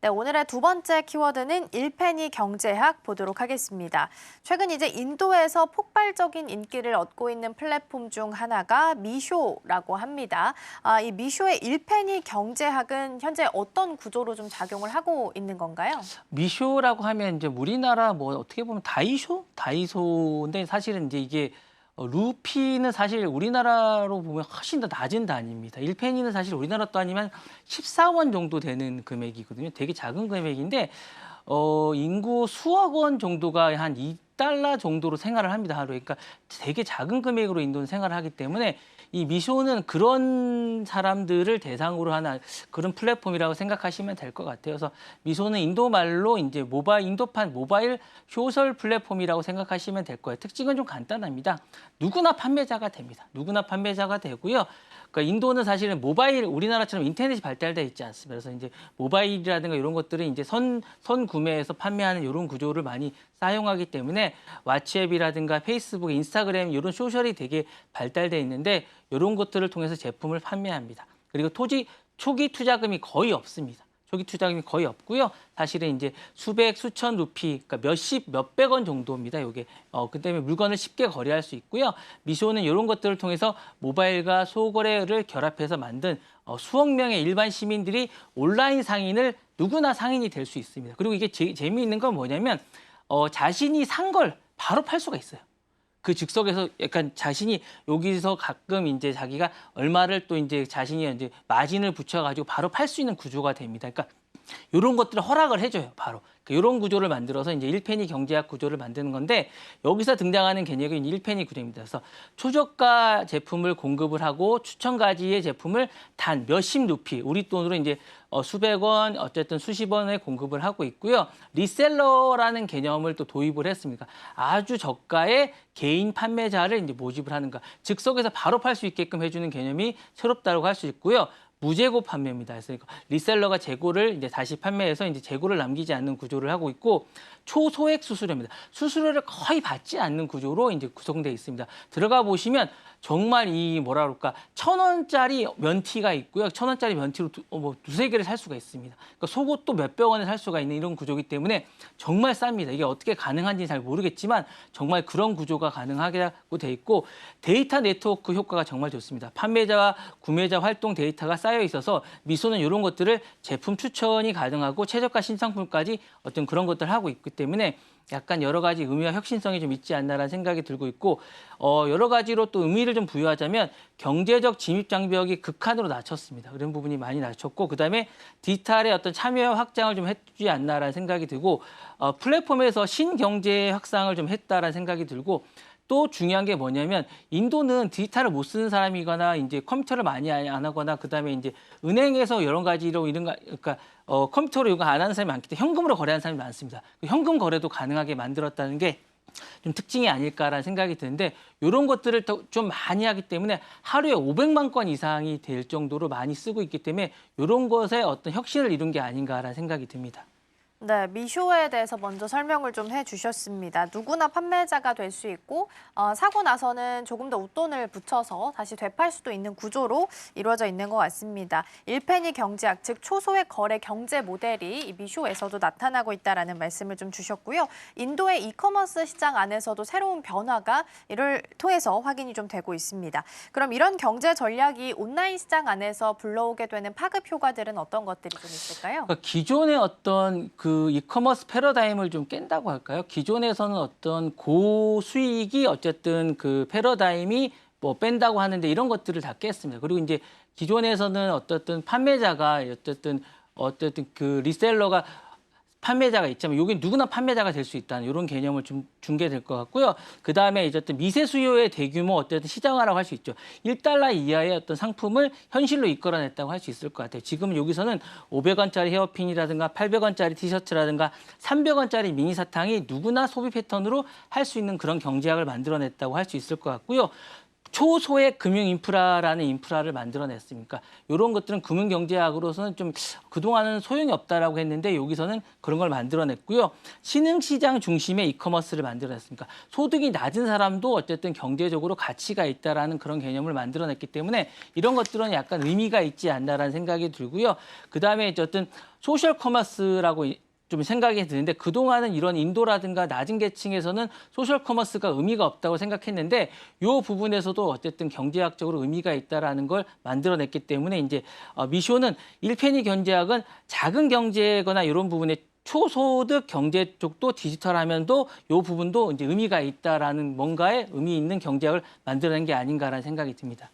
네, 오늘의 두 번째 키워드는 일pen이 경제학 보도록 하겠습니다. 최근 이제 인도에서 폭발적인 인기를 얻고 있는 플랫폼 중 하나가 미쇼라고 합니다. 이 미쇼의 일pen이 경제학은 현재 어떤 구조로 좀 작용을 하고 있는 건가요? 미쇼라고 하면 이제 우리나라 뭐 어떻게 보면 다이쇼? 다이소인데 사실은 이제 이게 루피는 사실 우리나라로 보면 훨씬 더 낮은 단위입니다. 1페니는 사실 우리나라 단위면 14원 정도 되는 금액이거든요. 되게 작은 금액인데 인구 수억 원 정도가 한 2달러 정도로 생활을 합니다, 하루에. 그러니까 되게 작은 금액으로 인도는 생활을 하기 때문에 이 미쇼는 그런 사람들을 대상으로 하는 그런 플랫폼이라고 생각하시면 될 것 같아요. 그래서 미소는 인도 말로 이제 인도판 모바일 소셜 플랫폼이라고 생각하시면 될 거예요. 특징은 좀 간단합니다. 누구나 판매자가 됩니다. 누구나 판매자가 되고요. 그러니까 인도는 사실은 모바일 우리나라처럼 인터넷이 발달돼 있지 않습니다. 그래서 이제 모바일이라든가 이런 것들을 이제 선 구매해서 판매하는 이런 구조를 많이 사용하기 때문에 왓츠앱이라든가 페이스북, 인스타그램 이런 소셜이 되게 발달돼 있는데 이런 것들을 통해서 제품을 판매합니다. 그리고 초기 투자금이 거의 없습니다. 초기 투자금이 거의 없고요. 사실은 이제 수백, 수천 루피, 그러니까 몇백 원 정도입니다. 이게 그 때문에 물건을 쉽게 거래할 수 있고요. 미쇼는 이런 것들을 통해서 모바일과 소거래를 결합해서 만든 수억 명의 일반 시민들이 온라인 상인을 누구나 상인이 될 수 있습니다. 그리고 이게 재미있는 건 뭐냐면 자신이 산 걸 바로 팔 수가 있어요. 그 즉석에서 약간 자신이 여기서 가끔 이제 자기가 얼마를 또 이제 자신이 이제 마진을 붙여가지고 바로 팔 수 있는 구조가 됩니다. 그러니까 이런 것들을 허락을 해줘요, 바로. 이런 구조를 만들어서 이제 일펜이 경제학 구조를 만드는 건데 여기서 등장하는 개념이 일펜이 구조입니다. 그래서 초저가 제품을 공급을 하고 추천 가지의 제품을 단 몇십 루피, 우리 돈으로 이제 수백 원, 어쨌든 수십 원에 공급을 하고 있고요. 리셀러라는 개념을 또 도입을 했습니다. 아주 저가의 개인 판매자를 이제 모집을 하는가. 즉석에서 바로 팔 수 있게끔 해주는 개념이 새롭다고 할 수 있고요. 무재고 판매입니다. 그래서 리셀러가 재고를 이제 다시 판매해서 이제 재고를 남기지 않는 구조를 하고 있고 초소액 수수료입니다. 수수료를 거의 받지 않는 구조로 이제 구성되어 있습니다. 들어가 보시면 정말 이 뭐라 그럴까 1,000원짜리 면티가 있고요. 1,000원짜리 면티로 두세 개를 살 수가 있습니다. 그러니까 속옷도 몇백 원에 살 수가 있는 이런 구조이기 때문에 정말 쌉니다. 이게 어떻게 가능한지 잘 모르겠지만 정말 그런 구조가 가능하고 돼 있고 데이터 네트워크 효과가 정말 좋습니다. 판매자와 구매자 활동 데이터가 쌓여 있어서 미소는 이런 것들을 제품 추천이 가능하고 최저가 신상품까지 어떤 그런 것들을 하고 있기 때문에 약간 여러 가지 의미와 혁신성이 좀 있지 않나라는 생각이 들고 있고 여러 가지로 또 의미를 좀 부여하자면 경제적 진입 장벽이 극한으로 낮췄습니다. 그런 부분이 많이 낮췄고 그다음에 디지털의 어떤 참여 확장을 좀 해주지 않나라는 생각이 들고 플랫폼에서 신경제 확산을 좀 했다라는 생각이 들고 또 중요한 게 뭐냐면 인도는 디지털을 못 쓰는 사람이거나 이제 컴퓨터를 많이 안 하거나 그다음에 이제 은행에서 여러 가지로 그러니까 컴퓨터로 이거 안 하는 사람이 많기 때문에 현금으로 거래하는 사람이 많습니다. 현금 거래도 가능하게 만들었다는 게 좀 특징이 아닐까라는 생각이 드는데 이런 것들을 더 좀 많이 하기 때문에 하루에 500만 건 이상이 될 정도로 많이 쓰고 있기 때문에 이런 것에 어떤 혁신을 이룬 게 아닌가라는 생각이 듭니다. 네, 미쇼에 대해서 먼저 설명을 좀 해주셨습니다. 누구나 판매자가 될 수 있고 사고 나서는 조금 더 웃돈을 붙여서 다시 되팔 수도 있는 구조로 이루어져 있는 것 같습니다. 일펜이 경제학, 즉 초소액 거래 경제 모델이 이 미쇼에서도 나타나고 있다라는 말씀을 좀 주셨고요. 인도의 이커머스 시장 안에서도 새로운 변화가 이를 통해서 확인이 좀 되고 있습니다. 그럼 이런 경제 전략이 온라인 시장 안에서 불러오게 되는 파급 효과들은 어떤 것들이 좀 있을까요? 그러니까 기존의 어떤 그 이커머스 패러다임을 좀 깬다고 할까요? 기존에서는 어떤 고수익이 어쨌든 그 패러다임이 뭐 뺀다고 하는데 이런 것들을 다 깼습니다. 그리고 이제 기존에서는 어쨌든 판매자가 어쨌든 그 리셀러가 판매자가 있지만 여기 누구나 판매자가 될 수 있다는 이런 개념을 좀 준게 것 같고요. 그다음에 이제 어떤 미세 수요의 대규모 어쨌든 시장화라고 할 수 있죠. 1달러 이하의 어떤 상품을 현실로 이끌어냈다고 할 수 있을 것 같아요. 지금 여기서는 500원짜리 헤어핀이라든가 800원짜리 티셔츠라든가 300원짜리 미니 사탕이 누구나 소비 패턴으로 할 수 있는 그런 경제학을 만들어냈다고 할 수 있을 것 같고요. 초소액 금융 인프라라는 인프라를 만들어냈습니까? 이런 것들은 금융경제학으로서는 좀 그동안은 소용이 없다라고 했는데 여기서는 그런 걸 만들어냈고요. 신흥시장 중심의 이커머스를 만들어냈습니까? 소득이 낮은 사람도 어쨌든 경제적으로 가치가 있다라는 그런 개념을 만들어냈기 때문에 이런 것들은 약간 의미가 있지 않나라는 생각이 들고요. 그다음에 어쨌든 소셜 커머스라고 좀 생각이 드는데 그동안은 이런 인도라든가 낮은 계층에서는 소셜 커머스가 의미가 없다고 생각했는데 이 부분에서도 어쨌든 경제학적으로 의미가 있다라는 걸 만들어냈기 때문에 이제 미쇼는 1페니 경제학은 작은 경제거나 이런 부분에 초소득 경제 쪽도 디지털하면도 이 부분도 이제 의미가 있다라는 뭔가의 의미 있는 경제학을 만들어낸 게 아닌가라는 생각이 듭니다.